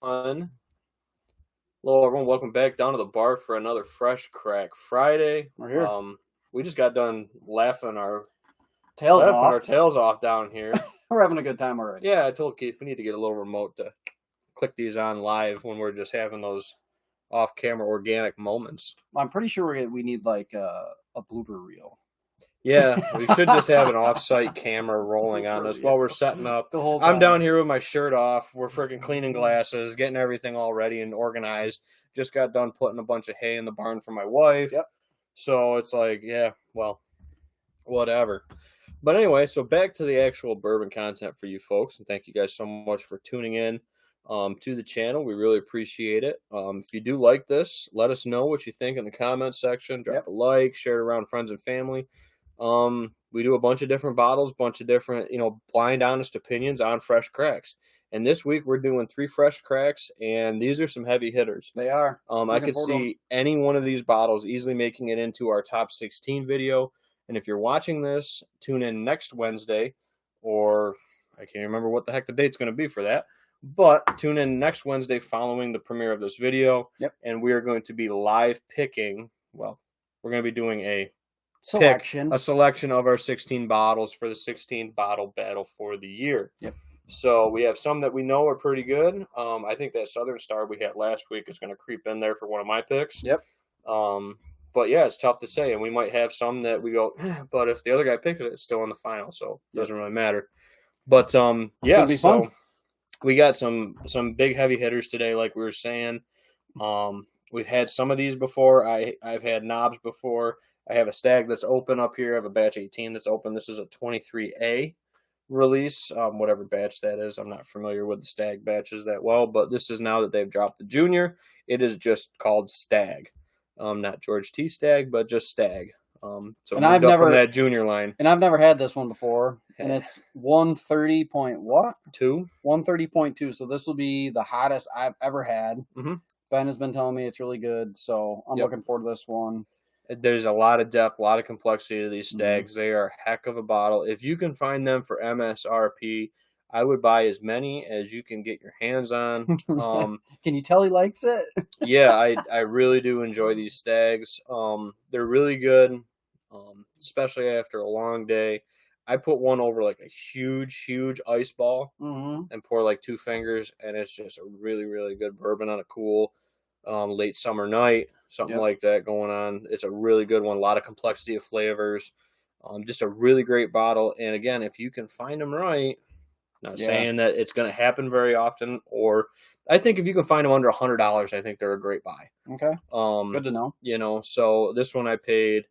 Hello, everyone. Welcome back down to the bar for another Fresh Crack Friday. We're here. We just got done laughing our tails off down here. We're having a good time already. Yeah, I told Keith we need to get a little remote to click these on live when we're just having those off-camera organic moments. I'm pretty sure we need like a blooper reel. Yeah, we should just have an off-site camera rolling on us while we're setting up. The whole time. I'm down here with my shirt off. We're freaking cleaning glasses, getting everything all ready and organized. Just got done putting a bunch of hay in the barn for my wife. Yep. So it's like, yeah, well, whatever. But anyway, so back to the actual bourbon content for you folks. And thank you guys so much for tuning in to the channel. We really appreciate it. If you do like this, let us know what you think in the comments section. Drop a like, share it around friends and family. We do a bunch of different bottles, bunch of different, blind, honest opinions on fresh cracks. And this week we're doing 3 fresh cracks, and these are some heavy hitters. They are. I could see any one of these bottles easily making it into our top 16 video. And if you're watching this, tune in next Wednesday, or I can't remember what the heck the date's going to be for that. But tune in next Wednesday following the premiere of this video. Yep. And we are going to be live picking. Well, we're going to be doing a selection of our 16 bottles for the 16 bottle battle for the year. Yep. So we have some that we know are pretty good. I think that Southern Star we had last week is going to creep in there for one of my picks. Yep. But yeah, it's tough to say, and we might have some that we go, but if the other guy picks it, it's still in the final, so it doesn't really matter. But yeah, so we got some big heavy hitters today, like we were saying. We've had some of these before. I've had knobs before. I have a Stag that's open up here. I have a batch 18 that's open. This is a 23A release, whatever batch that is. I'm not familiar with the Stag batches that well, but this is now that they've dropped the junior. It is just called Stag. Not George T. Stag, but just Stag. So and I've never from that junior line. And I've never had this one before. And it's 130 point what? 130.2. So this will be the hottest I've ever had. Mm-hmm. Ben has been telling me it's really good, so I'm looking forward to this one. There's a lot of depth, a lot of complexity to these Stags. Mm-hmm. They are a heck of a bottle. If you can find them for MSRP, I would buy as many as you can get your hands on. Can you tell he likes it? Yeah, I really do enjoy these Stags. They're really good, especially after a long day. I put one over like a huge ice ball and pour like 2 fingers, and it's just a really, really good bourbon on a cool late summer night. Something like that going on. It's a really good one. A lot of complexity of flavors. Just a really great bottle. And again, if you can find them right, not saying that it's going to happen very often, or I think if you can find them under $100, I think they're a great buy. Okay. Good to know. So this one I paid,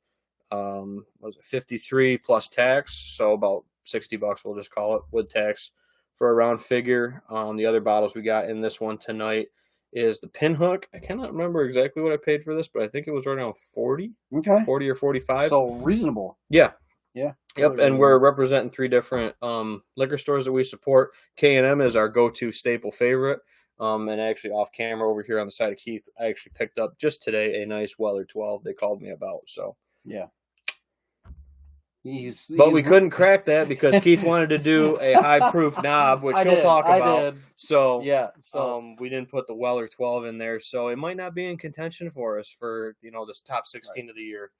what was it, 53 plus tax. So about $60, we'll just call it, with tax for a round figure. The other bottles we got in this one tonight is the Pinhook. I cannot remember exactly what I paid for this, but I think it was right around 40. Okay. 40 or 45. So reasonable. Yeah. Yeah. Yep. Really and we're representing 3 different liquor stores that we support. K&M is our go-to staple favorite. And actually off camera over here on the side of Keith, I actually picked up just today a nice Weller 12 they called me about. So yeah. But we couldn't crack that because Keith wanted to do a high-proof knob, which he'll talk about. So yeah, we didn't put the Weller 12 in there, so it might not be in contention for us for this top 16 of the year.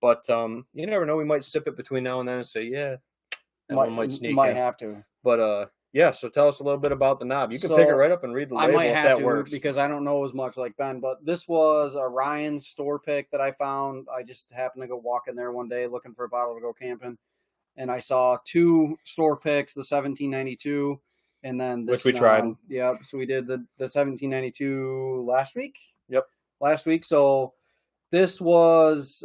But you never know; we might sip it between now and then and say, yeah, that one might sneak in. Might have to. But yeah. So tell us a little bit about the knob. You can pick it right up and read the label if that works. Because I don't know as much like Ben. But this was a Ryan's store pick that I found. I just happened to go walk in there one day looking for a bottle to go camping, and I saw 2 store picks: the 1792, and then this which we tried. Yep. So we did the 1792 last week. Yep. Last week. So this was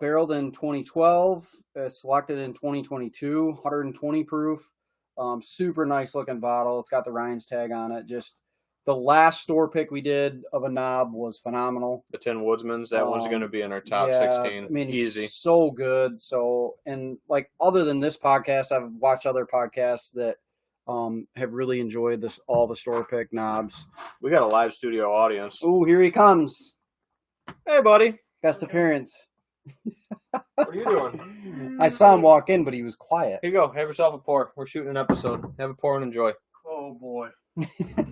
barreled in 2012, selected in 2022, 120 proof. Super nice looking bottle. It's got the Ryan's tag on it. Just the last store pick we did of a knob was phenomenal. The Tin Woodsman's, that one's going to be in our top 16. I mean, easy. So good. So, and like other than this podcast, I've watched other podcasts that have really enjoyed all the store pick knobs. We got a live studio audience. Oh, here he comes. Hey, buddy. Guest appearance. What are you doing? I saw him walk in, but he was quiet. Here you go. Have yourself a pour. We're shooting an episode. Have a pour and enjoy. Oh, boy.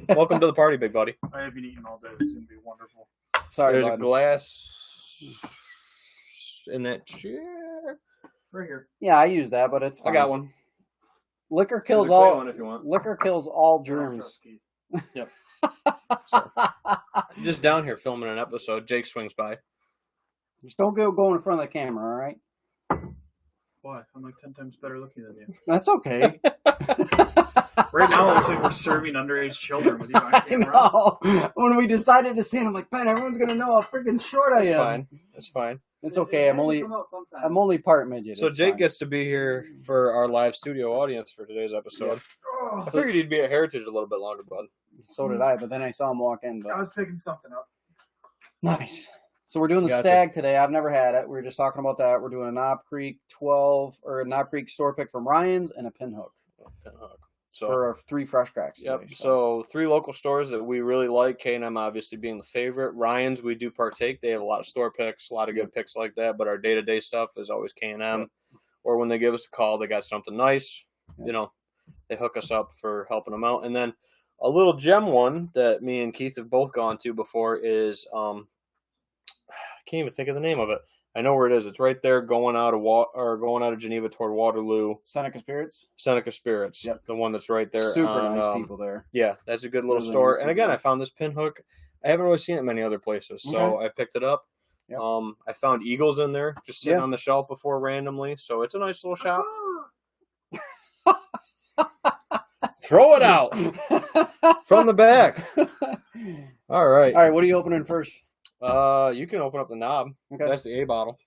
Welcome to the party, big buddy. I haven't eaten all day. This is going to be wonderful. Sorry, There's bud. a glass in that chair. Right here. Yeah, I use that, but it's fine. I got one. Liquor kills There's a clear all. one if you want. Liquor kills all germs. Yep. Just down here filming an episode. Jake swings by. Just don't go in front of the camera, all right? Why? I'm like 10 times better looking than you. That's okay. Right now, it looks like we're serving underage children with you on I camera. know. When we decided to stand, I'm like, man, everyone's gonna know how freaking short I That's am. fine. That's fine. It's okay. I'm only part midget. So It's Jake fine. gets to be here for our live studio audience for today's episode. I figured he'd be at Heritage a little bit longer, bud. So did I, but then I saw him walk in. I was picking something up. Nice. So we're doing the Gotcha. Stag today. I've never had it. We were just talking about that. We're doing a Knob Creek 12 or a Knob Creek store pick from Ryan's and a Pinhook Pinhook. So, for our 3 fresh cracks. yep. Today, So 3 local stores that we really like. K&M obviously being the favorite. Ryan's we do partake. They have a lot of store picks, a lot of good picks like that. But our day-to-day stuff is always K&M. Yep. Or when they give us a call, they got something nice. Yep. You know, they hook us up for helping them out. And then a little gem one that me and Keith have both gone to before is I can't even think of the name of it. I know where it is. It's right there going out of Geneva toward Waterloo. Seneca Spirits. Seneca Spirits. Yep. The one that's right there. Super on, nice people there. Yeah, that's a good little Really store. nice And again, people. I found this Pinhook. I haven't really seen it many other places, so I picked it up. Yep. I found Eagles in there just sitting Yeah. on the shelf before randomly, so it's a nice little shop. Throw it out from the back. All right. All right, what are you opening first? You can open up the knob. Okay. That's the A bottle.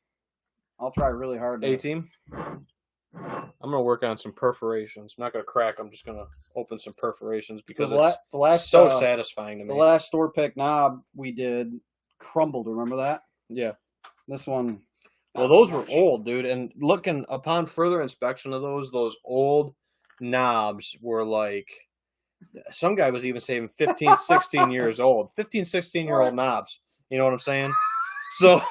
I'll try really hard. A team. I'm gonna work on some perforations. I'm not gonna crack. I'm just gonna open some perforations because it's the last so satisfying to me. The last store pick knob we did crumbled. Remember that? Yeah. This one. Well, those were old, dude. And looking upon further inspection of those old knobs were like, some guy was even saying 15, 16 years old. 15, 16-year-old knobs. You know what I'm saying? So.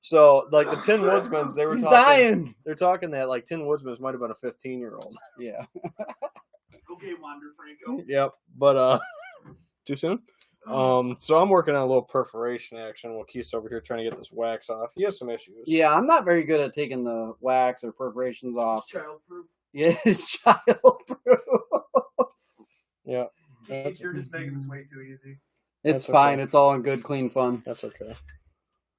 So, like the Tin Woodsmans, they were He's talking. dying. They're talking that like Tin Woodsmans might have been a 15-year-old. Yeah. Okay, Wander Franco. Yep, but too soon. So I'm working on a little perforation action while Keith's over here trying to get this wax off. He has some issues. Yeah, I'm not very good at taking the wax or perforations off. It's childproof. Yeah, it's childproof. Yeah, You're just making this way too easy. It's That's fine. okay. It's all in good, clean fun. that's okay.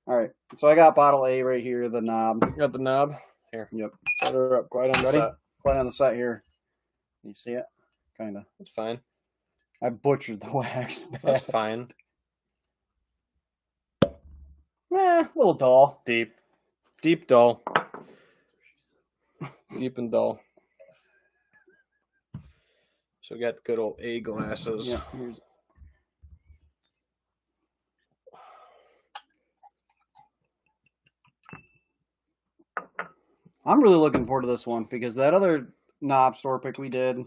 All right. So I got bottle A right here, the knob. Got the knob here. Yep. Set her up quite on the Ready? set. Quite on the set here. You see it? Kind of. That's fine. I butchered the wax. That's fine. A little dull. Deep, dull, deep and dull. So we got the good old A glasses. Yeah. Here's... I'm really looking forward to this one because that other knob store pick we did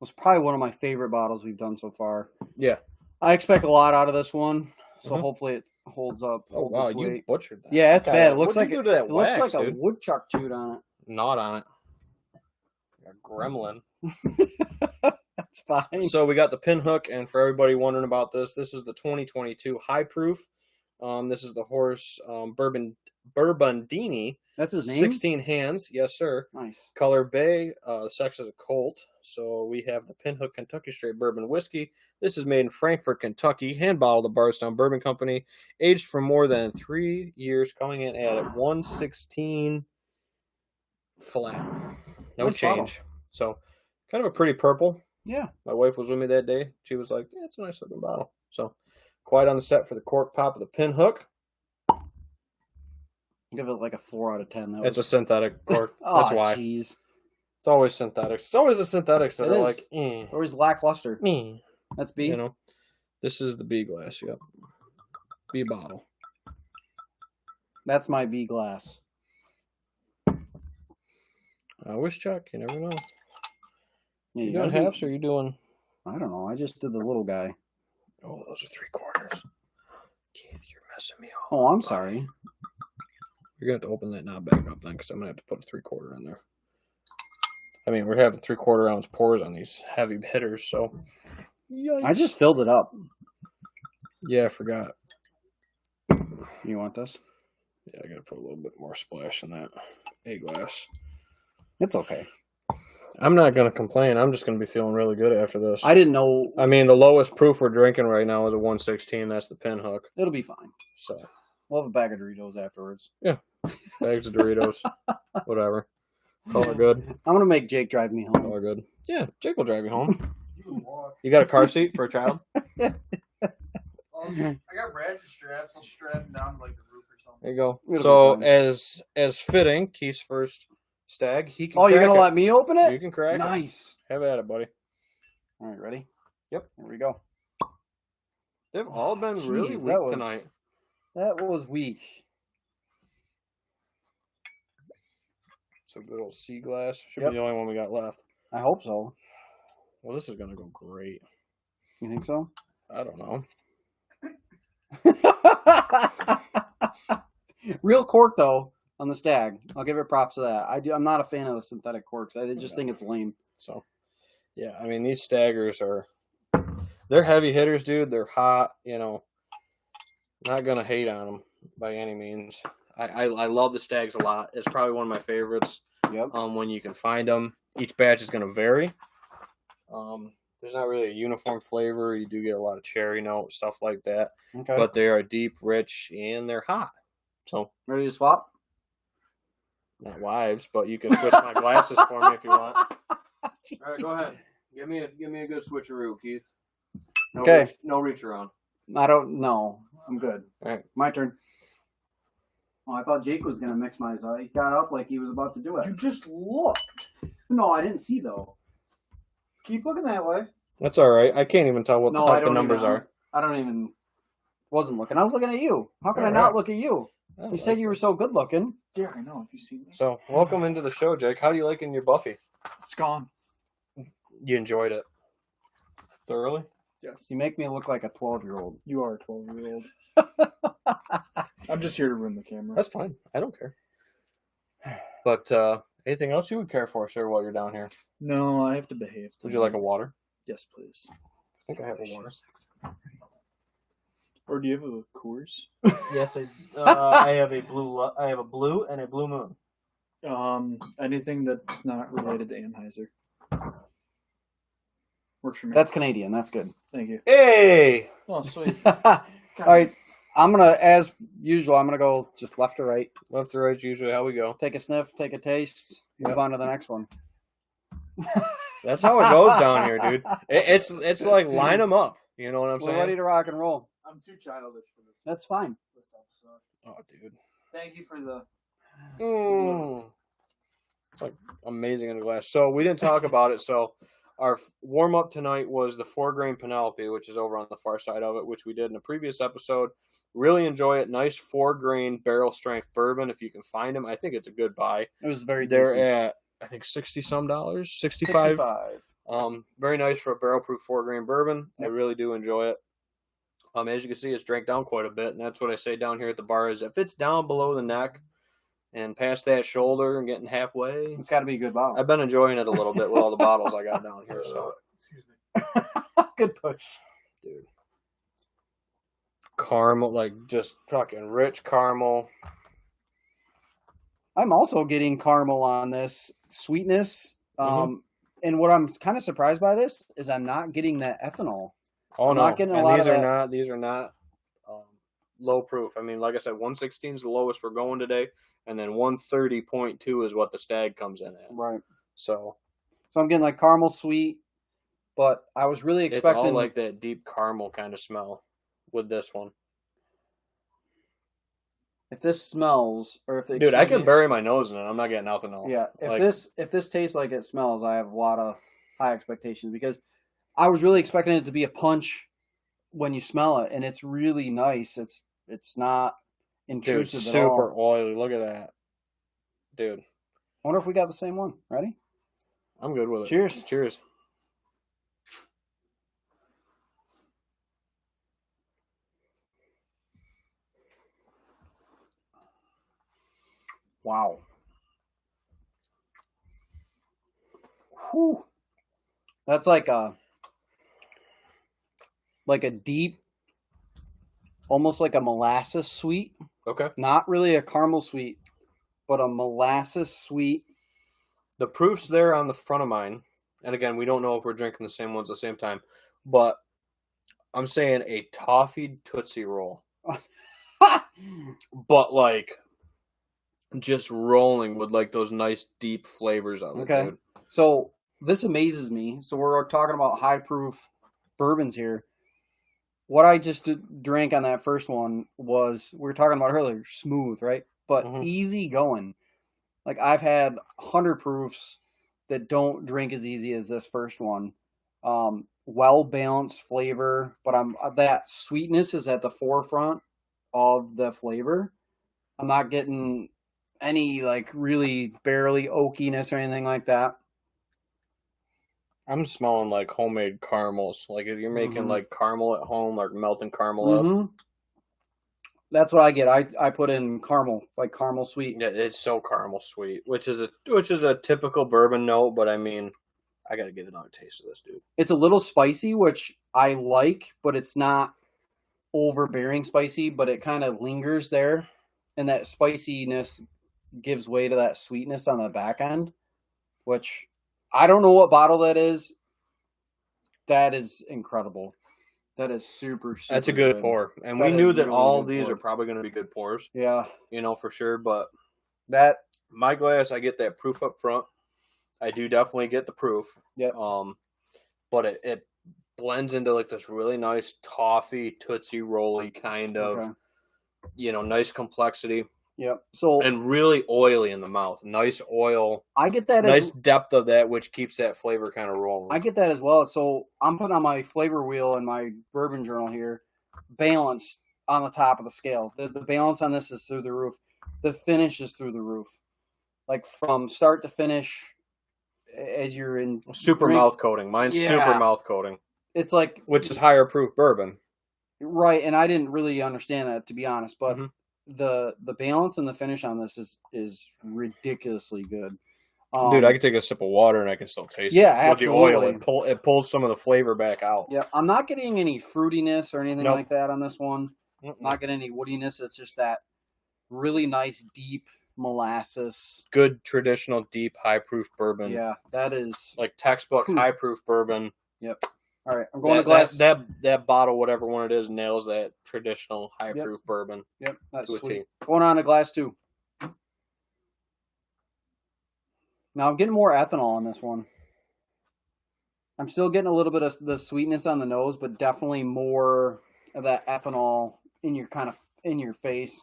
was probably one of my favorite bottles we've done so far. Yeah. I expect a lot out of this one, so Mhm. hopefully it holds up. Oh Holds wow, its you weight. butchered that. Yeah, it's bad. It looks What'd like you do to that it looks wax, like dude? a woodchuck chewed on Not on it. A gremlin. it. That's fine. So we got the Pinhook, and for everybody wondering about this, this is the 2022 High Proof. This is the horse Bourbondini. That's his name. 16 hands, yes sir. Nice. Color bay, sex is a colt. So we have the Pinhook Kentucky Straight Bourbon Whiskey. This is made in Frankfort, Kentucky, hand bottled at Bardstown Bourbon Company, aged for more than 3 years, coming in at 116 flat, no Nice change. So kind of a pretty purple. Yeah. My wife was with me that day. She was like, "Yeah, it's a nice looking bottle." So quite on the set for the cork pop of the Pinhook. Give it like a 4 out of 10. That It's a synthetic cork. oh, That's why. Jeez. It's always synthetics. It's always the synthetics that It are is. like, Always lackluster. me. That's B. You know, this is the B glass. Yep, B bottle. That's my B glass. I always check. You never know. Yeah, You gotta got do- halves, or you doing? I don't know. I just did the little guy. Oh, those are 3/4. Keith, you're messing me up. Oh, I'm sorry. You're gonna have to open that knob back up then, because I'm gonna have to put a 3/4 in there. I mean, we're having 3/4 ounce pours on these heavy hitters, so. Yikes. I just filled it up. Yeah, I forgot. You want this? Yeah, I got to put a little bit more splash in that A glass. It's okay. I'm not going to complain. I'm just going to be feeling really good after this. I didn't know. I mean, the lowest proof we're drinking right now is a 116. That's the Pinhook. It'll be fine. So we'll have a bag of Doritos afterwards. Yeah. Bags of Doritos. Whatever. Call her good. I'm going to make Jake drive me home. Call her good. Yeah, Jake will drive you home. You got a car seat for a child? I got ratchet straps. I'll strap them down to like the roof or something. There you go. So as fitting, Keith's first Stag. He can. Oh, you're gonna let me open it? You can crack. Nice. Have at it, buddy. All right, ready? Yep. Here we go. They've all been really weak tonight. That was weak. So good old sea glass. Should be the only one we got left. I hope so. Well, this is gonna go great. You think so? I don't know. Real cork though on the Stag. I'll give it props to that. I'm not a fan of the synthetic corks. I just think it's lame. So, yeah, I mean these Staggers they're heavy hitters, dude. They're hot. You know, not gonna hate on them by any means. I love the Stags a lot. It's probably one of my favorites. Yep. When you can find them, each batch is gonna vary. There's not really a uniform flavor. You do get a lot of cherry note, stuff like that. Okay. But they are deep, rich, and they're hot. So ready to swap? Not wives, but you can switch my glasses for me if you want. All right, go ahead. Give me a good switcheroo, Keith. No reach around. I don't know. I'm good. All right. My turn. Oh, I thought Jake was gonna mix mine. He got up like he was about to do it. You just looked. No, I didn't see though. Keep looking that way. That's all right. I can't even tell what the numbers are. I don't even. Wasn't looking. I was looking at you. How can I not look at you? You said you were so good looking. Yeah, I know. Have you seen me? So, welcome into the show, Jake. How do you liking your Buffy? It's gone. You enjoyed it thoroughly? Yes. You make me look like a 12-year-old. You are a 12-year-old. I'm just here to ruin the camera. That's fine. I don't care. But anything else you would care for, sir, while you're down here? No, I have to behave. Would you like a water? Yes, please. I think I have a water. Or do you have a Coors? Yes, I have a blue. I have a blue and a blue moon. Anything that's not related to Anheuser. Works for me. That's Canadian. That's good. Thank you. Hey! Oh, sweet. All right. I'm going to, as usual, I'm going to go just left to right. Left to right, usually how we go. Take a sniff, take a taste, move on to the next one. That's how it goes down here, dude. It's like line them up. You know what I'm saying? We're ready to rock and roll. I'm too childish for this. That's fine. This episode. Oh, dude. Thank you for the... It's like amazing in a glass. So we didn't talk about it. So our warm-up tonight was the 4-grain Penelope, which is over on the far side of it, which we did in a previous episode. Really enjoy it. Nice 4-grain barrel strength bourbon if you can find them. I think it's a good buy. It was very They're tasty. at, I think, $60-some, 65. Very nice for a barrel proof 4-grain bourbon. Yep. I really do enjoy it. As you can see, it's drank down quite a bit, and that's what I say down here at the bar is if it's down below the neck and past that shoulder and getting halfway, it's got to be a good bottle. I've been enjoying it a little bit with all the bottles I got down here. So, excuse me. Good push, dude. Caramel, like just fucking rich caramel. I'm also getting caramel on this sweetness. And what I'm kind of surprised by this is I'm not getting that ethanol. Oh, I'm no. Not getting a lot these of are that. not. These are not low proof. I mean, like I said, 116 is the lowest we're going today, and then 130.2 is what the Stag comes in at. Right. So I'm getting like caramel sweet, but I was really expecting it's all like that deep caramel kind of smell with this one. If this smells, or if dude, I can bury my nose in it. I'm not getting nothing else. Yeah. If this tastes like it smells, I have a lot of high expectations because I was really expecting it to be a punch when you smell it, and it's really nice. It's not intrusive at all. Super oily. Look at that, dude. I wonder if we got the same one. Ready? I'm good with it. Cheers. Cheers. Wow. Whew. That's like a deep, almost like a molasses sweet. Okay. Not really a caramel sweet, but a molasses sweet. The proof's there on the front of mine. And again, we don't know if we're drinking the same ones at the same time. But I'm saying a toffee Tootsie Roll. But like just rolling with like those nice deep flavors of it. Okay. Dude. So this amazes me. So we're talking about high proof bourbons here. What I just drank on that first one was, we were talking about earlier, smooth, right? But easy going. Like I've had 100 proofs that don't drink as easy as this first one. Well balanced flavor, but that sweetness is at the forefront of the flavor. I'm not getting any like really barely oakiness or anything like that. I'm smelling like homemade caramels. Like if you're making like caramel at home, like melting caramel up. That's what I get. I put in caramel, like caramel sweet. Yeah, it's so caramel sweet, which is a typical bourbon note. But I mean, I gotta get another taste of this, dude. It's a little spicy, which I like, but it's not overbearing spicy. But it kind of lingers there, and that spiciness gives way to that sweetness on the back end, which I don't know what bottle that is. That is incredible. That is super That's a good pour. And we knew that all of these are probably going to be good pours. Yeah. You know, for sure. But that my glass, I get that proof up front. I do definitely get the proof. Yeah. But it blends into like this really nice toffee, Tootsie Roll-y kind of, nice complexity. Yep. So and really oily in the mouth. Nice oil. I get that. Nice depth of that, which keeps that flavor kind of rolling. I get that as well. So I'm putting on my flavor wheel in my bourbon journal here. Balance on the top of the scale. The balance on this is through the roof. The finish is through the roof. Like from start to finish, as you're in super mouth coating. Mine's super mouth coating. It's like, which is higher proof bourbon. Right, and I didn't really understand that, to be honest, but the balance and the finish on this is ridiculously good. Dude, I can take a sip of water and I can still taste it. Absolutely. With the oil. It pulls some of the flavor back out. Yeah, I'm not getting any fruitiness or anything like that on this one. Not getting any woodiness. It's just that really nice, deep molasses. Good, traditional, deep, high-proof bourbon. Yeah, that is... like textbook high-proof bourbon. Yep. All right, I'm going to glass. That bottle, whatever one it is, nails that traditional high-proof bourbon. Yep, that's sweet. Going on to glass 2. Now I'm getting more ethanol on this one. I'm still getting a little bit of the sweetness on the nose, but definitely more of that ethanol in your face.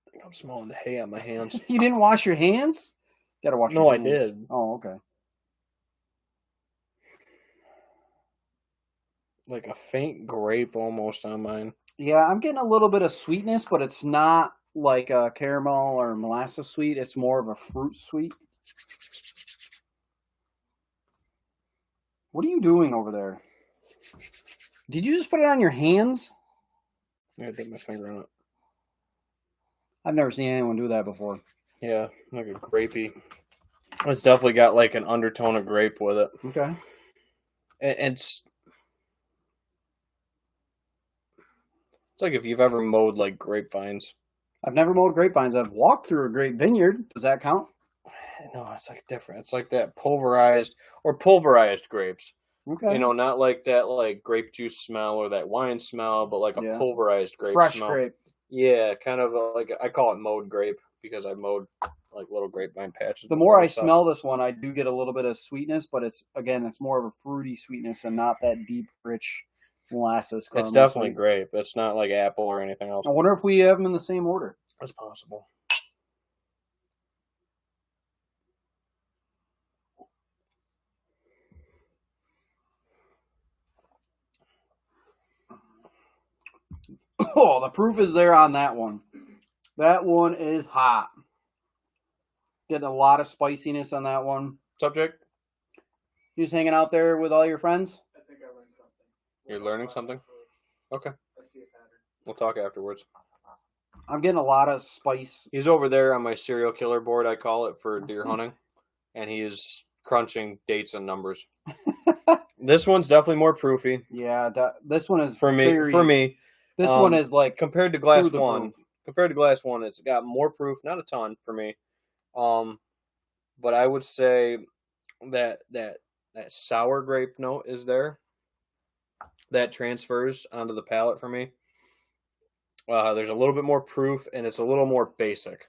I think I'm smelling the hay on my hands. You didn't wash your hands? You gotta wash your hands. No, I did. Oh, okay. Like a faint grape almost on mine. Yeah, I'm getting a little bit of sweetness, but it's not like a caramel or molasses sweet. It's more of a fruit sweet. What are you doing over there? Did you just put it on your hands? Yeah, I did my finger on it. I've never seen anyone do that before. Yeah, like a grapey. It's definitely got like an undertone of grape with it. Okay. It's like if you've ever mowed like grapevines. I've never mowed grapevines. I've walked through a grape vineyard. Does that count? No, it's like different. It's like that pulverized grapes. Okay. You know, not like that like grape juice smell or that wine smell, but like a pulverized grape fresh smell. Grape. Yeah, kind of like I call it mowed grape because I mowed like little grapevine patches. The more I smell this one, I do get a little bit of sweetness, but it's more of a fruity sweetness and not that deep, rich molasses. It's definitely grape. It's not like apple or anything else. I wonder if we have them in the same order. That's possible. Oh, the proof is there on that one. That one is hot. Getting a lot of spiciness on that one. Subject? You just hanging out there with all your friends? I think I learned something. You're learning something? Okay. I see a pattern. We'll talk afterwards. I'm getting a lot of spice. He's over there on my serial killer board, I call it, for deer hunting, and he is crunching dates and numbers. This one's definitely more proofy. Yeah, this one is for me. This one is like compared to Glass 1. Compared to Glass 1, it's got more proof, not a ton for me. But I would say that sour grape note is there. That transfers onto the palate for me. There's a little bit more proof, and it's a little more basic.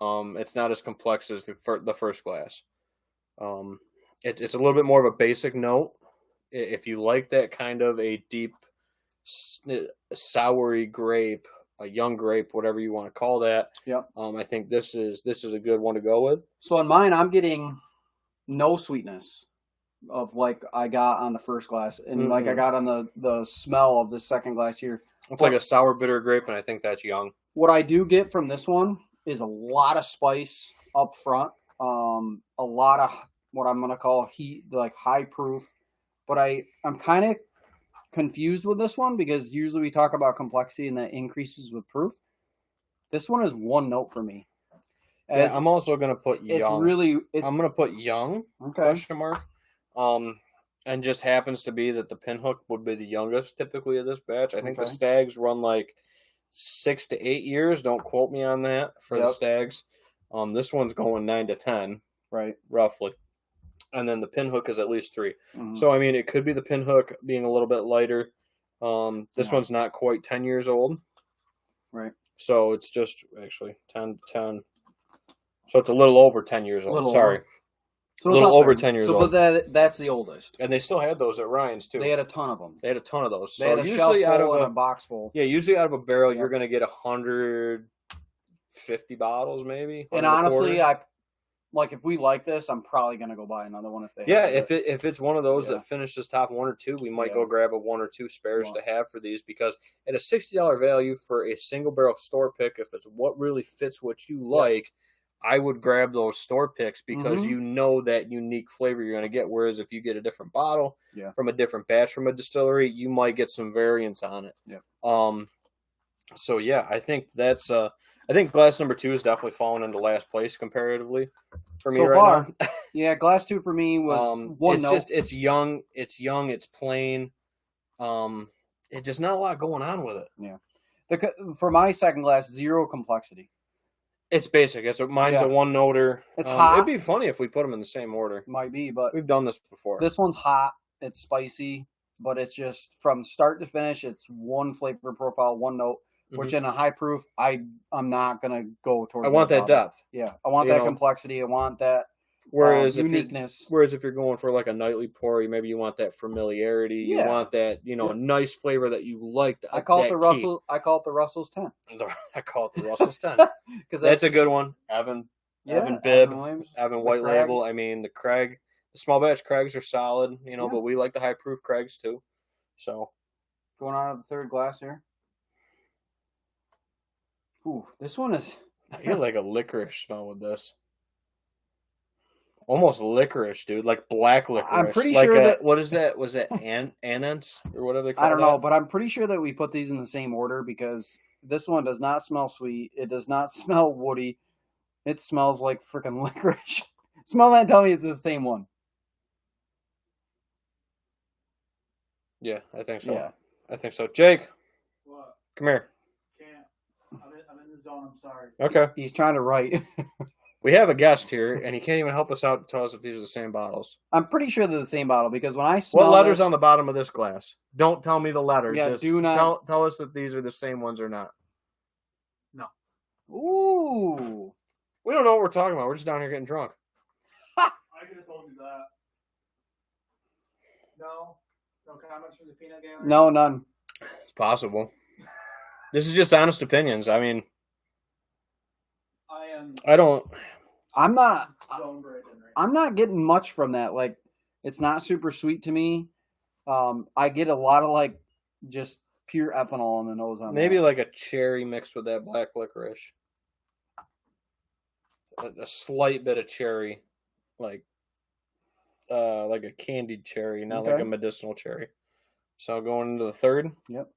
It's not as complex as the first glass. It's a little bit more of a basic note. If you like that kind of a deep, soury grape, a young grape, whatever you want to call that. Yep. I think this is a good one to go with. So on mine, I'm getting no sweetness of like I got on the first glass, and like I got on the smell of the second glass here. It's like a sour bitter grape, and I think that's young. What I do get from this one is a lot of spice up front, a lot of what I'm gonna call heat, like high proof. But I'm kind of confused with this one because usually we talk about complexity and that increases with proof. This one is one note for me. I'm also gonna put young. I'm gonna put young. Okay. Question mark. And just happens to be that the Pinhook would be the youngest typically of this batch. I think the Stags run like 6 to 8 years. Don't quote me on that for the Stags. This one's going 9 to 10, right, roughly. And then the Pinhook is at least 3. So, I mean, it could be the Pinhook being a little bit lighter. This one's not quite 10 years old. Right. So, it's just actually 10 to 10. So, it's a little over 10 years old. Sorry. So a little over 10 years old. But that's the oldest. And they still had those at Ryan's, too. They had a ton of them. They had a ton of those. They had a shelf full and a box full. Yeah, usually out of a barrel, you're going to get 150 bottles, maybe. And honestly, if we like this, I'm probably going to go buy another one if they have it. If it's one of those that finishes top 1 or 2, we might go grab a 1 or 2 spares to have for these, because at a $60 value for a single barrel store pick, if it's what really fits what you like, I would grab those store picks because you know that unique flavor you're going to get. Whereas if you get a different bottle from a different batch from a distillery, you might get some variance on it. Yeah. So yeah, I think that's I think glass number 2 is definitely falling into last place comparatively for me so right far. Now. Yeah, glass 2 for me was one it's note. It's young, it's plain. It's just not a lot going on with it. Yeah. For my second glass, zero complexity. It's basic. Mine's a one-noter. It's hot. It'd be funny if we put them in the same order. Might be, but we've done this before. This one's hot. It's spicy, but it's just from start to finish. It's one flavor profile, one note. Which in a high proof, I'm not gonna go towards. I want that depth. Yeah, I want that complexity. I want that. Uniqueness. Whereas if you're going for like a nightly pour, maybe you want that familiarity. You want that, nice flavor that you like. I call it the Russell. I call it the Russell's 10. I call it the Russell's 10 because that's a good one. Evan Bibb, Evan White Label. I mean, the small batch Craigs are solid, but we like the high proof Craigs too. So, going on to the third glass here. Ooh, this one is. I get like a licorice smell with this. Almost licorice, dude. Like black licorice. I'm pretty sure that... What is that? Was that anise or whatever they call it? I don't know, but I'm pretty sure that we put these in the same order because this one does not smell sweet. It does not smell woody. It smells like freaking licorice. Smell that and tell me it's the same one. Yeah, I think so. Yeah. I think so. Jake. What? Come here. Can't. I'm in the zone. I'm sorry. Okay. He's trying to write. We have a guest here, and he can't even help us out to tell us if these are the same bottles. I'm pretty sure they're the same bottle because when I smell what letters on the bottom of this glass? Don't tell me the letters. Yeah, just do not tell us that these are the same ones or not. No. Ooh. We don't know what we're talking about. We're just down here getting drunk. I could have told you that. No comments from the peanut gallery. No, none. It's possible. This is just honest opinions. I mean. I'm not getting much from that. Like, it's not super sweet to me. I get a lot of like just pure ethanol on the nose on maybe that. Like a cherry mixed with that black licorice. A slight bit of cherry, like a candied cherry, not like a medicinal cherry. So going into the third. Yep.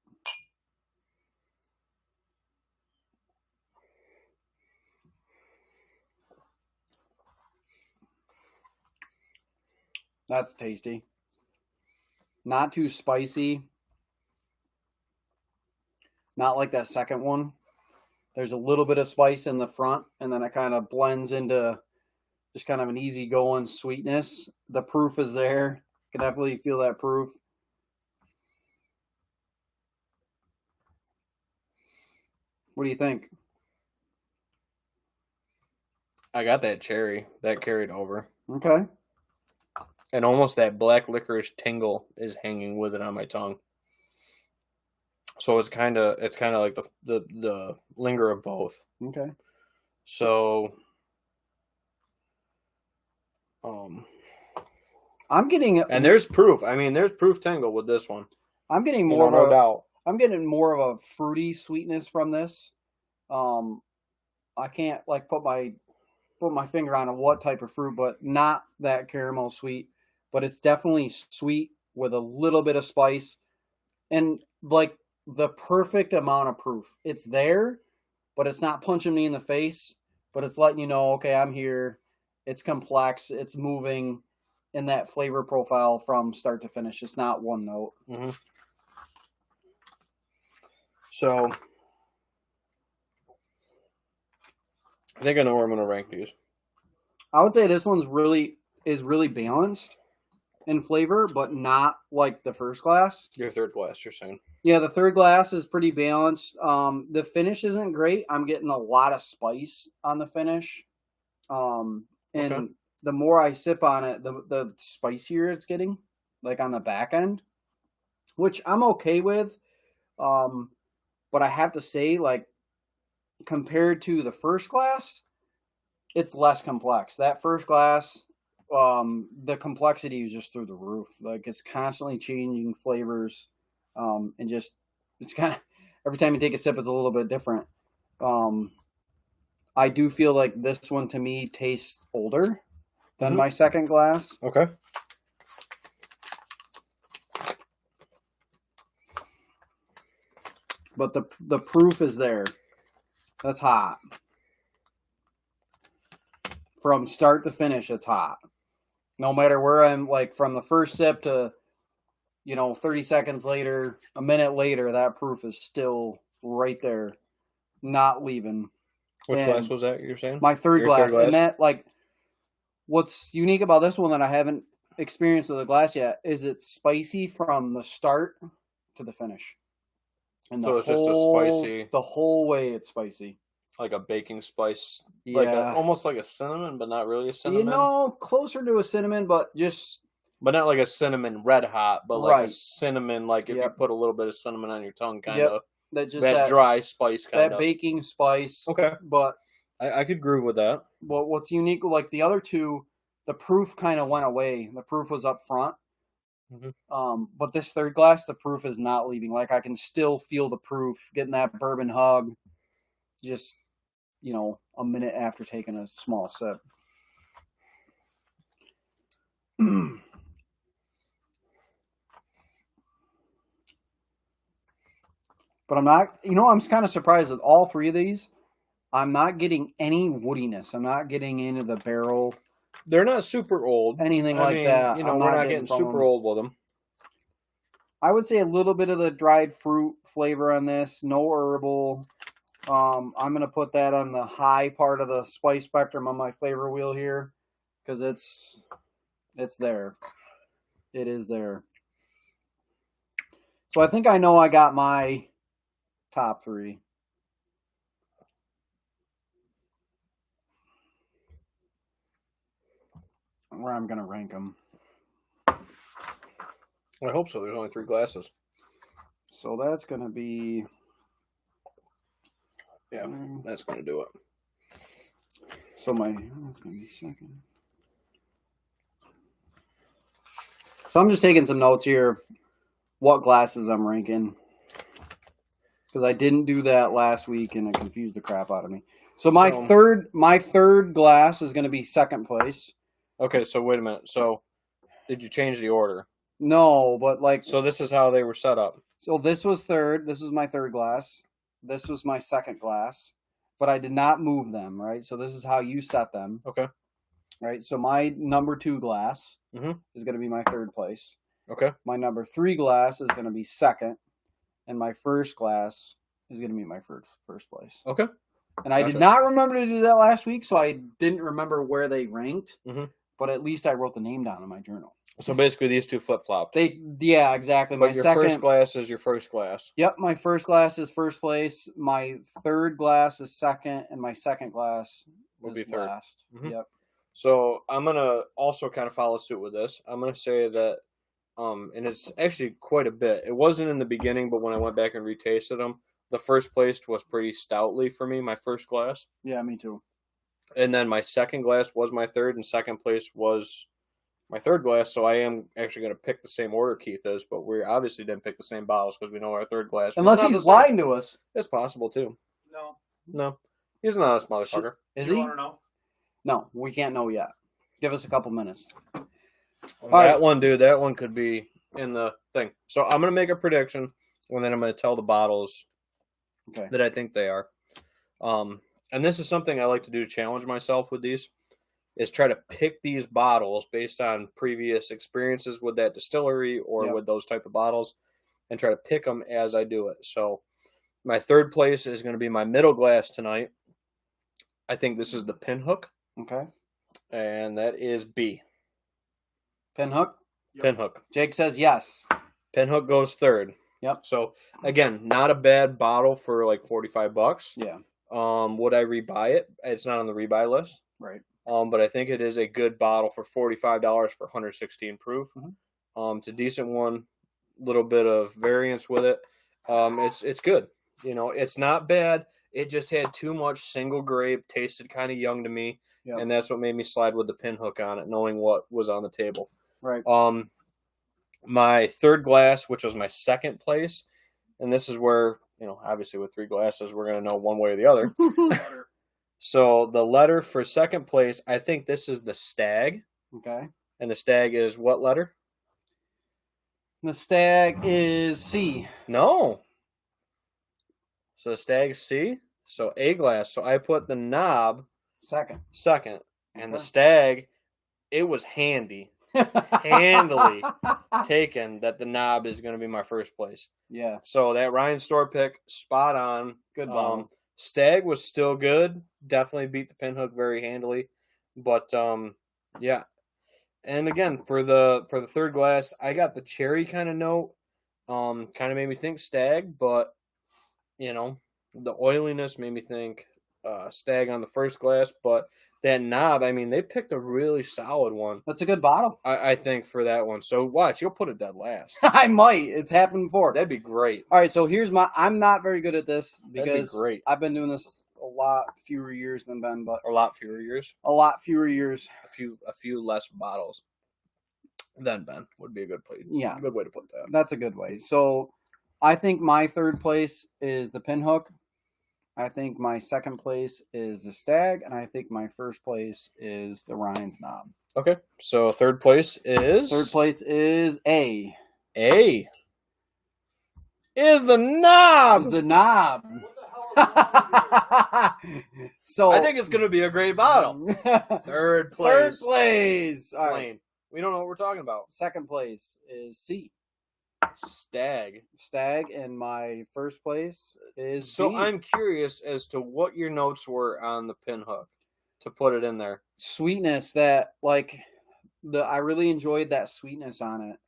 That's tasty. Not too spicy. Not like that second one. There's a little bit of spice in the front, and then it kind of blends into just kind of an easygoing sweetness. The proof is there. You can definitely feel that proof. What do you think? I got that cherry. That carried over. Okay. And almost that black licorice tingle is hanging with it on my tongue. So it's kind of like the linger of both. Okay. So, I'm getting, and there's proof. I mean, there's proof tingle with this one. I'm getting more no doubt. I'm getting more of a fruity sweetness from this. I can't like put my finger on what type of fruit, but not that caramel sweet. But it's definitely sweet with a little bit of spice, and like the perfect amount of proof. It's there, but it's not punching me in the face. But it's letting you know, okay, I'm here. It's complex. It's moving in that flavor profile from start to finish. It's not one note. Mm-hmm. So, I think I know where I'm going to rank these. I would say this one's really balanced in flavor, but not like the first glass. Your third glass, you're saying? Yeah, the third glass is pretty balanced. The finish isn't great. I'm getting a lot of spice on the finish. And Okay. the more I sip on it, the spicier it's getting, like on the back end, which I'm okay with. But I have to say, like, compared to the first glass, it's less complex. That first glass, the complexity is just through the roof. Like, it's constantly changing flavors, and just, it's kind of, every time you take a sip, it's a little bit different. I do feel like this one, to me, tastes older than my second glass. Okay. But the proof is there. That's hot. From start to finish, it's hot. No matter where I'm, like, from the first sip to, 30 seconds later, a minute later, that proof is still right there, not leaving. Which glass was that you're saying? My third Your glass. third glass? And that, like, what's unique about this one that I haven't experienced with the glass yet is it's spicy from the start to the finish. And So it's just a spicy... The whole way it's spicy. Like a baking spice. Yeah. Like almost like a cinnamon, but not really a cinnamon. Closer to a cinnamon, but just... But not like a cinnamon red hot, but like a cinnamon, like if you put a little bit of cinnamon on your tongue, kind of. That dry spice kind of. That baking spice. Okay. But... I could groove with that. But what's unique, like the other two, the proof kind of went away. The proof was up front. Mm-hmm. But this third glass, the proof is not leaving. Like, I can still feel the proof, getting that bourbon hug, just, a minute after taking a small sip. But I'm not, I'm kind of surprised with all three of these. I'm not getting any woodiness. I'm not getting into the barrel. They're not super old. Anything like that. We're not getting super old with them. I would say a little bit of the dried fruit flavor on this. No herbal. I'm going to put that on the high part of the spice spectrum on my flavor wheel here. Because it's there. It is there. So I think I know I got my top three. Where I'm going to rank them. I hope so. There's only 3 glasses. So that's going to be... Yeah, that's going to do it. So that's going to be second. So I'm just taking some notes here of what glasses I'm ranking. Because I didn't do that last week and it confused the crap out of me. So my third glass is going to be second place. Okay, so wait a minute. So did you change the order? No, but like... So this is how they were set up. So this was third. This was my third glass. This was my second glass. But I did not move them, right? So this is how you set them. Okay. Right. So my number 2 glass Mhm. is going to be my third place. Okay. My number 3 glass is going to be second, and my first glass is going to be my first place. Okay. And I did not remember to do that last week, so I didn't remember where they ranked. Mm-hmm. But at least I wrote the name down in my journal. So basically, these two flip flopped. Yeah, exactly. But your first glass is your first glass. Yep, my first glass is first place. My third glass is second, and my second glass will be third. Last. Mm-hmm. Yep. So I'm gonna also kind of follow suit with this. I'm gonna say that, and it's actually quite a bit. It wasn't in the beginning, but when I went back and retasted them, the first place was pretty stoutly for me. My first glass. Yeah, me too. And then my second glass was my third, and second place was my third glass. So I am actually going to pick the same order Keith is, but we obviously didn't pick the same bottles because we know our third glass. Unless he's lying to us. It's possible too. No. He's an honest motherfucker. Is you he? want to know? No, we can't know yet. Give us a couple minutes. That one, dude, that one could be in the thing. So I'm going to make a prediction, and then I'm going to tell the bottles that I think they are. And this is something I like to do to challenge myself with these, is try to pick these bottles based on previous experiences with that distillery or with those type of bottles, and try to pick them as I do it. So my third place is going to be my middle glass tonight. I think this is the Pinhook. Okay. And that is B. Pinhook? Yep. Pinhook. Jake says yes. Pinhook goes third. Yep. So, again, not a bad bottle for like $45. Yeah. Would I rebuy it? It's not on the rebuy list. Right. But I think it is a good bottle for $45 for 116 proof. Mm-hmm. It's a decent one. Little bit of variance with it. It's good. You know, it's not bad. It just had too much single grape. Tasted kind of young to me. Yep. And that's what made me slide with the Pinhook on it, knowing what was on the table. Right. My third glass, which was my second place, and this is where, you know, obviously with 3 glasses, we're going to know one way or the other. So the letter for second place, I think this is the Stag. Okay. And the Stag is what letter? The Stag is C. No. So the Stag is C. So A glass. So I put the knob second. And the Stag, it was handily taken that the knob is going to be my first place. Yeah. So that Ryan store pick, spot on. Good bottle. Stag was still good. Definitely beat the Pinhook very handily. But yeah. And again, for the third glass, I got the cherry kind of note. Kind of made me think Stag, but you know, the oiliness made me think Stag on the first glass, but that knob, I mean, they picked a really solid one. That's a good bottle. I think for that one. So watch, you'll put it dead last. I might. It's happened before. That'd be great. All right, so here's I'm not very good at this because great. I've been doing this a lot fewer years than Ben, but a lot fewer years. A few less bottles than Ben would be a good place. Yeah, good way to put that. That's a good way. So I think my third place is the Pinhook. I think my second place is the Stag, and I think my first place is the Ryan's Knob. Okay, so third place is A. A is the knob. So I think it's going to be a great bottle. Third place. All right. We don't know what we're talking about. Second place is C. Stag, and my first place is so B. I'm curious as to what your notes were on the Pinhook to put it in there. Sweetness, that I really enjoyed that sweetness on it.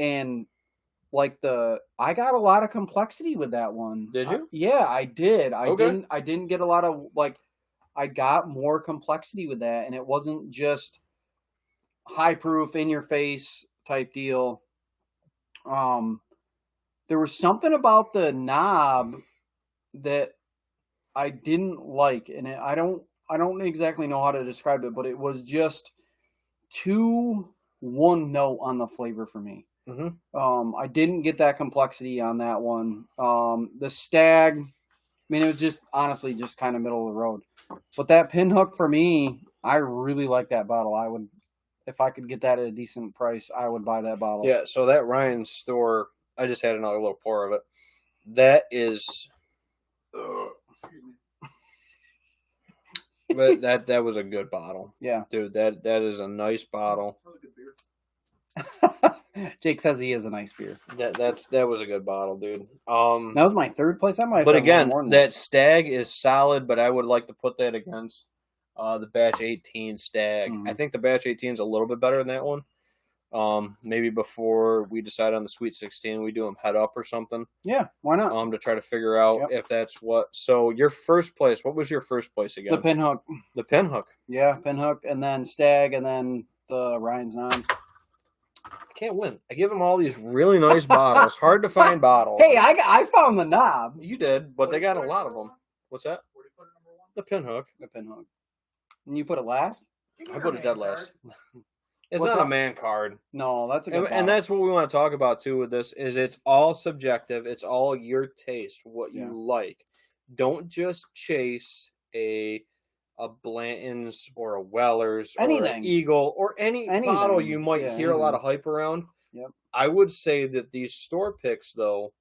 And like I got a lot of complexity with that one. Did you? Yeah, I did. I didn't get a lot of I got more complexity with that, and it wasn't just high proof in your face type deal. There was something about the knob that I didn't like, and I don't exactly know how to describe it, but it was just too one note on the flavor for me. Mm-hmm. I didn't get that complexity on that one. The Stag, I mean, it was just honestly just kind of middle of the road. But that Pinhook for me, I really like that bottle. I would, if I could get that at a decent price, I would buy that bottle. Yeah, so that Ryan store, I just had another little pour of it. That is, But that was a good bottle. Yeah. Dude, that is a nice bottle. Jake says he is a nice beer. That was a good bottle, dude. That was my third place. I might. But again, that Stag is solid, but I would like to put that against the Batch 18 Stag. Mhm. I think the Batch 18 is a little bit better than that one. Maybe before we decide on the Sweet 16, we do them head up or something. Yeah, why not? To try to figure out if that's what. So your first place, what was your first place again? The Pinhook. The Pinhook. Yeah, Pinhook, and then Stag, and then the Ryan's Nom. I can't win. I give them all these really nice bottles. Hard to find bottles. Hey, I found the knob. You did, but they got a lot of them. What's that? Where do you put it number one? The Pinhook. The Pinhook. And you put it last? I put it dead last. It's What's not up? a man card. No, that's a good And that's what we want to talk about too with this is it's all subjective. It's all your taste, what you like. Don't just chase a Blanton's or a Weller's or an Eagle or anything. Bottle you might hear a lot of hype around. Yep. I would say that these store picks, though,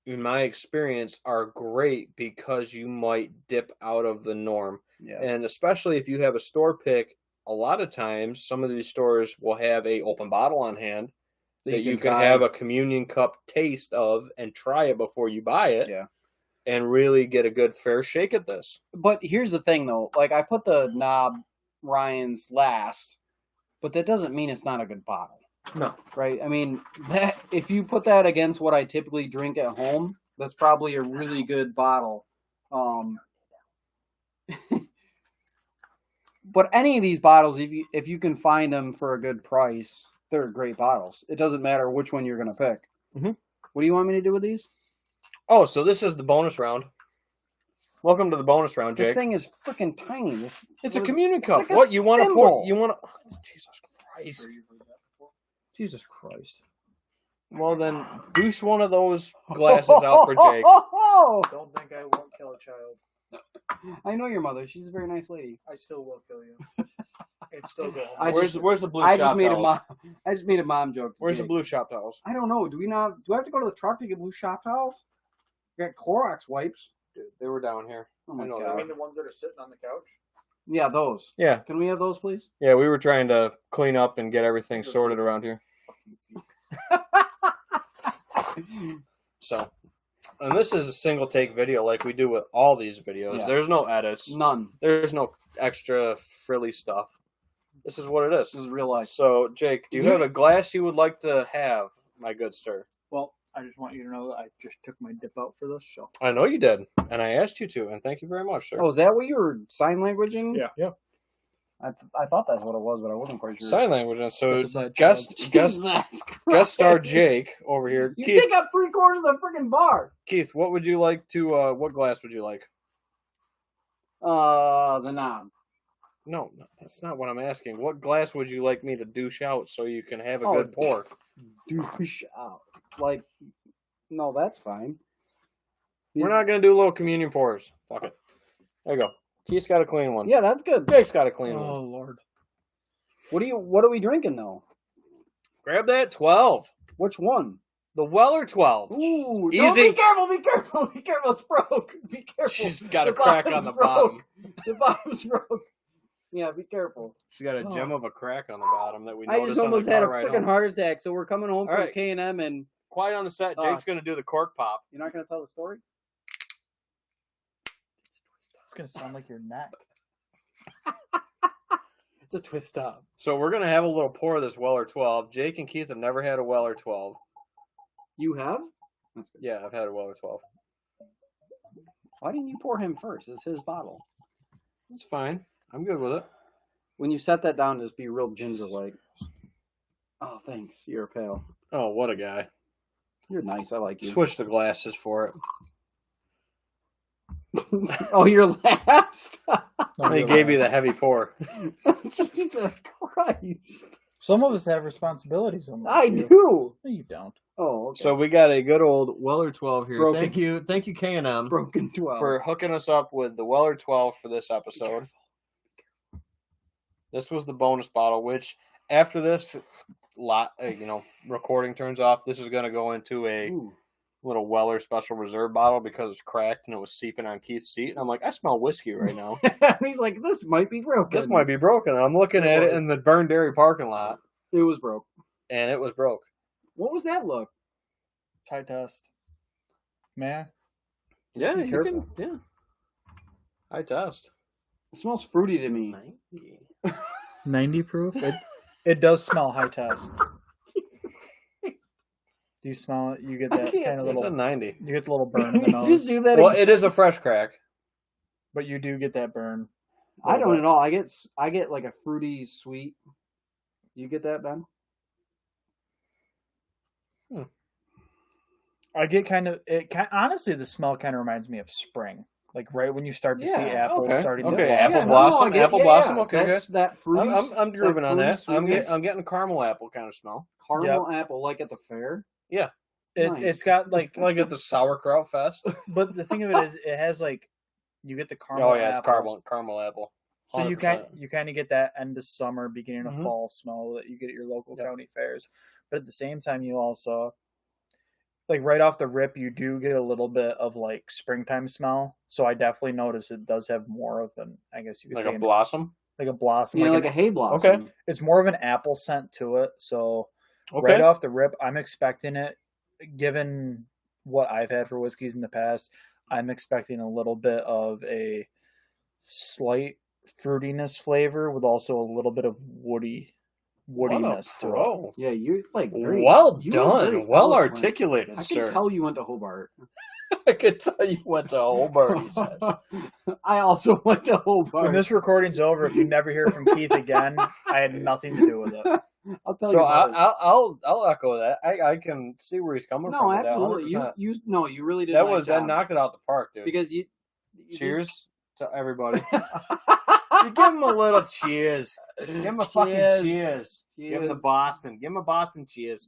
in my experience, are great because you might dip out of the norm. Yeah. And especially if you have a store pick, a lot of times some of these stores will have a open bottle on hand that you can have a communion cup taste of and try it before you buy it. Yeah. And really get a good fair shake at this. But here's the thing, though. Like, I put the knob Ryan's last, but that doesn't mean it's not a good bottle. No. Right? I mean, that if you put that against what I typically drink at home, that's probably a really good bottle. But any of these bottles, if you can find them for a good price, they're great bottles. It doesn't matter which one you're going to pick. Mm-hmm. What do you want me to do with these? Oh, so this is the bonus round. Welcome to the bonus round, Jake. This thing is freaking tiny. It's a communion cup. Like what you want to pour? You want to? Oh, Jesus Christ! Jesus Christ! Well, then, douche one of those glasses out for Jake. Don't think I won't kill a child. I know your mother. She's a very nice lady. I still will kill you. It's still good. Where's the blue I shop just made towels? I just made a mom joke. Where's the blue shop towels? I don't know. Do I have to go to the truck to get blue shop towels? We got Clorox wipes. Dude, they were down here. Oh my I god. mean the ones that are sitting on the couch? Yeah, those. Yeah. Can we have those, please? Yeah, we were trying to clean up and get everything sorted around here. So, and this is a single take video like we do with all these videos. Yeah. There's no edits. None. There's no extra frilly stuff. This is what it is. This is real life. So, Jake, do you have a glass you would like to have, my good sir? Well, I just want you to know that I just took my dip out for this, so. I know you did, and I asked you to, and thank you very much, sir. Oh, is that what you were sign languaging? Yeah. I thought that's what it was, but I wasn't quite sure. Sign language. And so, guest star Jake over here. You Keith, take up 3/4 of the freaking bar. Keith, what would you like to? What glass would you like? The knob. No, that's not what I'm asking. What glass would you like me to douche out so you can have a good pour? Douche out. Like, no, that's fine. We're not gonna do little communion pours. Fuck it. There you go. Keith's got a clean one. Yeah, that's good. Jake's got a clean one. Oh, Lord. What are we drinking though? Grab that 12. Which one? The Weller 12. Ooh, easy. No, be careful, it's broke. Be careful. She's got a crack on the bottom. The bottom's broke. Yeah, be careful. She got a gem of a crack on the bottom that we I noticed just almost on the had a car ride freaking home. heart attack. So we're coming home All from right. K&M and Quiet on the set. Jake's gonna do the cork pop. You're not gonna tell the story? It's going to sound like your neck. It's a twist up. So we're gonna have a little pour of this Weller 12. Jake and Keith have never had a Weller 12. You have? That's good. Yeah, I've had a Weller 12. Why didn't you pour him first? It's his bottle. It's fine. I'm good with it. When you set that down, just be real ginger-like. Oh, thanks. You're pale. Oh, what a guy. You're nice. I like you. Switch the glasses for it. Oh, you're last? He gave you the heavy pour. Jesus Christ. Some of us have responsibilities on this. I do. No, you don't. Oh, okay. So we got a good old Weller 12 here. Broken. Thank you K&M Broken 12. for hooking us up with the Weller 12 for this episode. This was the bonus bottle, which after this recording turns off, this is going to go into a Ooh. little Weller Special Reserve bottle because it's cracked and it was seeping on Keith's seat. And I'm like, I smell whiskey right now. He's like, this might be broken. This might be broken. And I'm looking at it in the Burn Dairy parking lot. It was broke. And it was broke. What was that look? High test. Man. Yeah, you can. Yeah. High test. It smells fruity to me. 90 proof? It does smell high test. Do you smell it? You get that kind of little... It's a 90. You get the little burn in the nose. Just do that well, again. it is a fresh crack. But you do get that burn. I don't at all. I get like a fruity sweet. You get that, Ben? I get honestly, the smell kind of reminds me of spring. Like right when you start to see apples starting to blossom. Apple blossom. Apple blossom. Okay, that's that fruity. I'm grooving on that. Sweetness. I'm getting caramel apple kind of smell. Caramel apple, like at the fair. Yeah, nice. It's got like at the sauerkraut fest. But the thing of it is, it has like you get the caramel. Oh yeah, apple. It's caramel apple. 100%. So you kind of get that end of summer, beginning of fall smell that you get at your local county fairs. But at the same time, you also like right off the rip, you do get a little bit of like springtime smell. So I definitely notice it does have more of an, I guess you could say, a blossom. Like a blossom, like a hay blossom. Okay, it's more of an apple scent to it. So right off the rip, I'm expecting it. Given what I've had for whiskeys in the past, I'm expecting a little bit of a slight fruitiness flavor with also a little bit of woodiness to it. Yeah, you're like very, well done, well articulated, I sir. can tell you went to Hobart. I could tell you went to Hobart. He says. I also went to Hobart. When this recording's over, if you never hear from Keith again, I had nothing to do with it. I'll tell you. So I'll echo that. I can see where he's coming from. No, absolutely. You really did. That knocked it out the park, dude. Because you cheers to everybody. You give him a little cheers. Give him a fucking cheers. Give him the Boston. Give him a Boston cheers.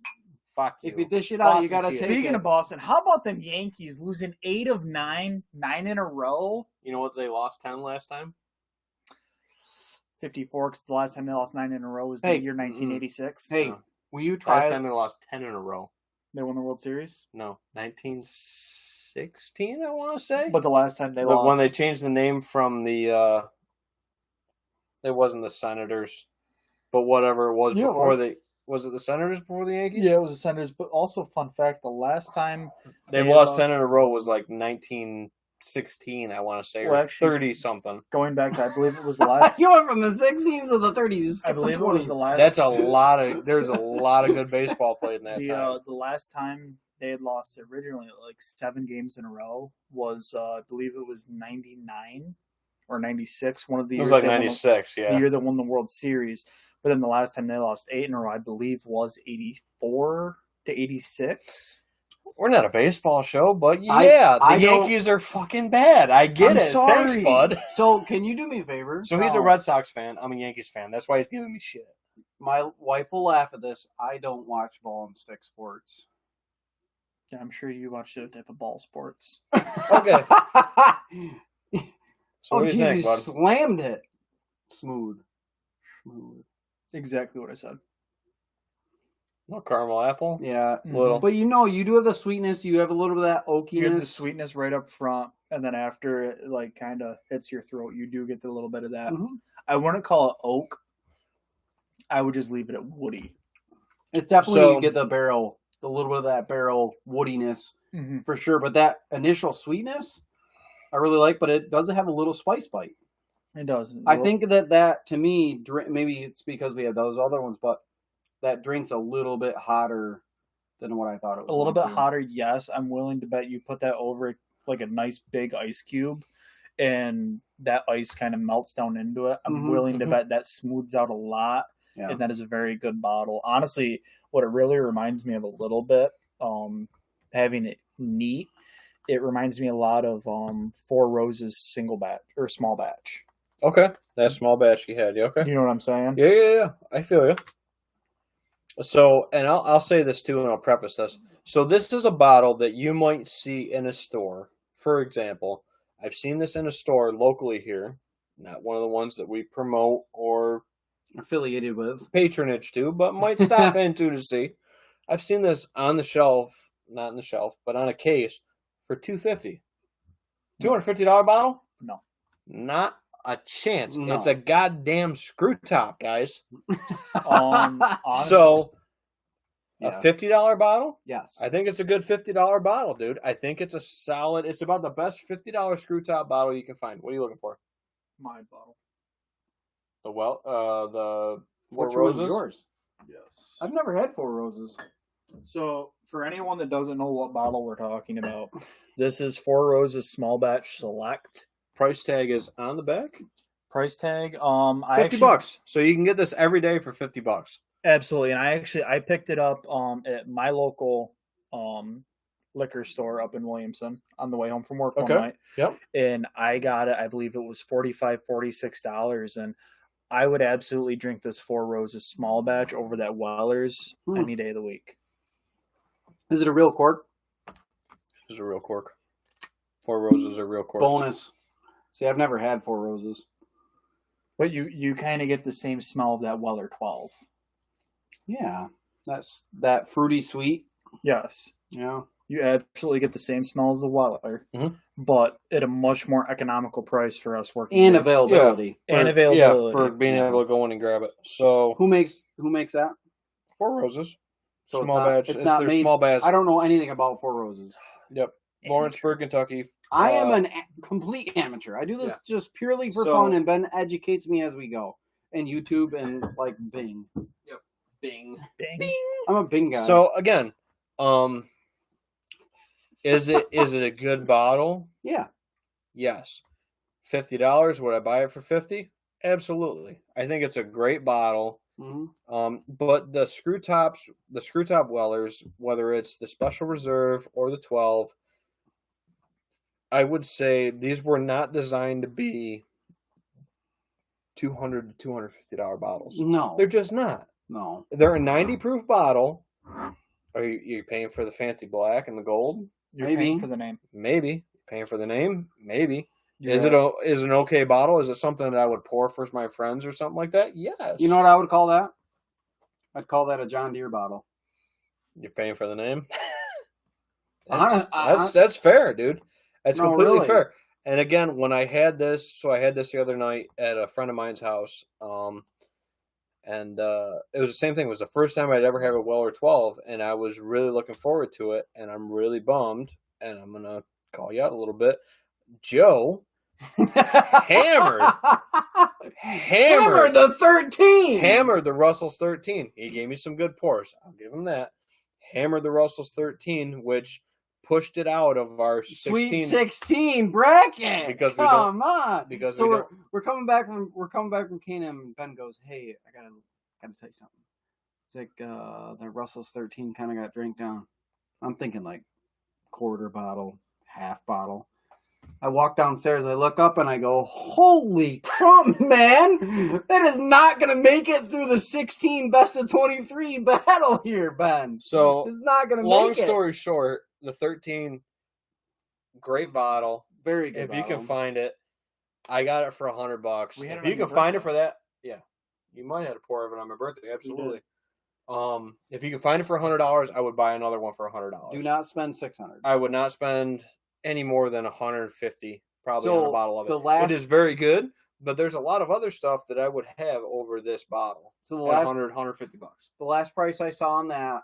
Fuck you. If you dish it out, Boston you gotta take it. Speaking of Boston, how about them Yankees losing 8 of 9 in a row? You know what? They lost 10 last time? 54, because the last time they lost 9 in a row was the year 1986. Hey, will you try? Last time they lost 10 in a row. They won the World Series? No, 1916, I want to say. But the last time they lost. When they changed the name from the, it wasn't the Senators, but whatever it was before they. Was it the Senators before the Yankees? Yeah, it was the Senators. But also, fun fact, the last time they lost 10 in a row was like 1916, I want to say, or 30-something. Going back to, I believe it was the last... You went from the 16s to the 30s. I believe it was the last... That's a lot of... There's a lot of good baseball played in that time. The last time they had lost originally, like 7 games in a row, was, I believe it was 99 or 96. One of the years. It was like 96, yeah. The year that won the World Series. But then the last time they lost 8 in a row, I believe, was 84 to 86. We're not a baseball show, but yeah, the Yankees are fucking bad. I get it. Sorry. Thanks, bud. So, can you do me a favor? So he's a Red Sox fan. I'm a Yankees fan. That's why he's giving me shit. My wife will laugh at this. I don't watch ball and stick sports. Yeah, I'm sure you watch the type of ball sports. Okay. So what do you think, bud? Slammed it. Smooth. Exactly what I said. No caramel apple? Yeah. Little. But you do have the sweetness. You have a little bit of that oakiness. You have the sweetness right up front, and then after it like kind of hits your throat, you do get a little bit of that. Mm-hmm. I wouldn't call it oak. I would just leave it at woody. It's definitely you get the little bit of that barrel woodiness for sure. But that initial sweetness, I really like. But it does have a little spice bite. It does. I think that to me, maybe it's because we have those other ones, but that drink's a little bit hotter than what I thought it was. A little bit hotter, yes. I'm willing to bet you put that over like a nice big ice cube, and that ice kind of melts down into it. I'm willing to bet that smooths out a lot, and that is a very good bottle. Honestly, what it really reminds me of a little bit, having it neat, it reminds me a lot of Four Roses single batch or small batch. Okay, that small batch you had. Yeah, okay. You know what I'm saying? Yeah. I feel you. So, and I'll say this too, and I'll preface this. So, this is a bottle that you might see in a store. For example, I've seen this in a store locally here, not one of the ones that we promote or affiliated with patronage to, but might stop into to see. I've seen this on the shelf not in the shelf, but on a case for $250. $250 bottle? No. Not a chance. No. It's a goddamn screw top, guys. Honest- So, Yeah. a $50 bottle? Yes. I think it's a good $50 bottle, dude. I think it's a solid. It's about the best $50 screw top bottle you can find. What are you looking for? my bottle. The Four Which one was Roses. yours? Yes. I've never had Four Roses. So, for anyone that doesn't know what bottle we're talking about, this is Four Roses Small Batch Select. Price tag is on the back. Price tag, $50. So you can get this every day for $50. Absolutely, and I picked it up at my local liquor store up in Williamson on the way home from work one night. Yep. And I got it. I believe it was $46, and I would absolutely drink this Four Roses Small Batch over that Weller's any day of the week. Is it a real cork? This is a real cork. Four Roses are real corks. Bonus. See, I've never had Four Roses. But you kind of get the same smell of that Weller 12. Yeah. That's that fruity sweet. Yes. Yeah. You absolutely get the same smell as the Weller, but at a much more economical price for us working. And here. availability. And availability. Yeah, for being able to go in and grab it. So Who makes that? Four Roses. So Small batch. It's not their made, small batch. I don't know anything about Four Roses. Yep. Lawrenceburg, Kentucky. I am a complete amateur. I do this just purely for fun, and Ben educates me as we go. And YouTube and like Bing. Yep. Bing. Bing. I'm a Bing guy. So again, is it a good bottle? Yeah. Yes. $50. Would I buy it for $50? Absolutely. I think it's a great bottle. Mm-hmm. But the screw top Wellers, whether it's the Special Reserve or the 12, I would say these were not designed to be $200 to $250 bottles. No. They're just not. No. They're a 90 proof bottle. Are you paying for the fancy black and the gold? You're Maybe. paying for the name. Maybe. Paying for the name? Maybe. Yeah. Is it an okay bottle? Is it something that I would pour for my friends or something like that? Yes. You know what I would call that? I'd call that a John Deere bottle. You're paying for the name? That's That's fair, dude. That's No, completely really. fair. And again, when I had this, so I had this the other night at a friend of mine's house, and it was the same thing. It was the first time I'd ever had a Weller 12, and I was really looking forward to it, and I'm really bummed, and I'm going to call you out a little bit. Joe hammered the 13. hammered the Russell's 13. He gave me some good pours. I'll give him that. Hammered the Russell's 13, which pushed it out of our 16. Sweet 16 bracket. Because we Come on. because So we we're coming back from K&M, and Ben goes, "Hey, I gotta tell you something." It's like that Russell's 13 kind of got drank down. I'm thinking like quarter bottle, half bottle. I walk downstairs, I look up, and I go, "Holy crap, man! That is not gonna make it through the 16 best of 23 battle here, Ben. So It's not gonna long make it." story short, the 13, great bottle. Very good. If you can find it, I got it for $100. We had If it you on can your find it birthday. for that, yeah, you might have to pour of it on my birthday. Absolutely. If you can find it for $100, I would buy another one for $100. Do not spend $600. I would not spend any more than $150 probably So, on a bottle of the it. last- It is very good, but there's a lot of other stuff that I would have over this bottle. So the At last $150. The last price I saw on that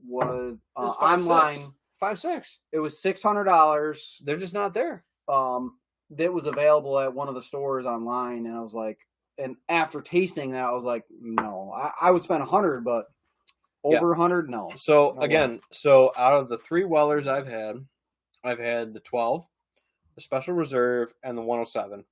was It was $5.6. online. $5.6. It was $600. They're just not there. That was available at one of the stores online, and I was like, and after tasting that, I was like, no, I would spend $100, but over $100, no. So No again, so out of the 3 Wellers I've had the 12, the Special Reserve, and the 107.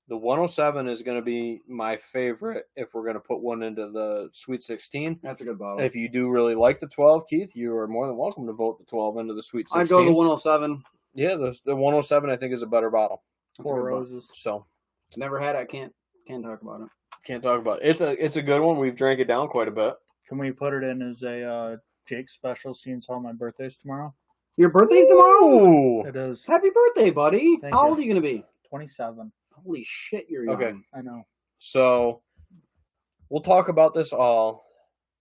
The 107 is going to be my favorite if we're going to put one into the Sweet 16. That's a good bottle. If you do really like the 12, Keith, you are more than welcome to vote the 12 into the Sweet 16. I'd go to 107. Yeah, the 107 I think is a better bottle. That's a Four good bottle. Roses. So Never had it. Can't talk about it. can't talk about it. It's a good one. We've drank it down quite a bit. Can we put it in as a Jake special, seeing as how my birthday's tomorrow? Your birthday's tomorrow? Ooh. It is. Happy birthday, buddy. Thank How you. old are you going to be? 27. Holy shit, you're young. Okay. I know. So we'll talk about this all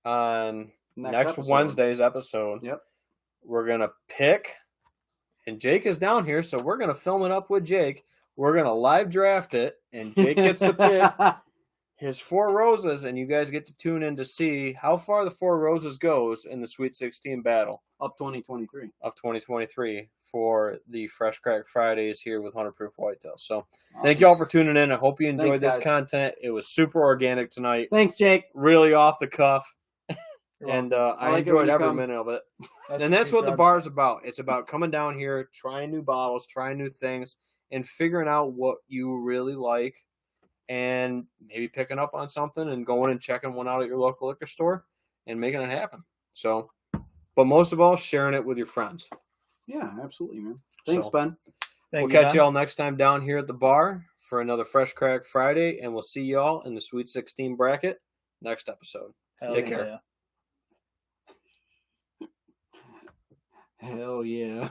on next episode. Wednesday's episode. Yep. we're going to pick, and Jake is down here, so we're going to film it up with Jake. We're going to live draft it, and Jake gets to pick his 4 roses, and you guys get to tune in to see how far the 4 roses goes in the Sweet 16 battle of 2023. Of 2023 for the Fresh Crack Fridays here with 100 Proof Whitetail. So thank you all for tuning in. I hope you enjoyed this content. It was super organic tonight. Thanks, Jake. Really off the cuff. And I enjoyed every minute of it. And that's what the bar is about. It's about coming down here, trying new bottles, trying new things, and figuring out what you really like, and maybe picking up on something and going and checking one out at your local liquor store and making it happen. So, but most of all, sharing it with your friends. Yeah, absolutely, man. Thanks, Ben. We'll catch y'all next time down here at the bar for another Fresh Crack Friday, and we'll see y'all in the Sweet 16 bracket next episode. Take care. Hell yeah.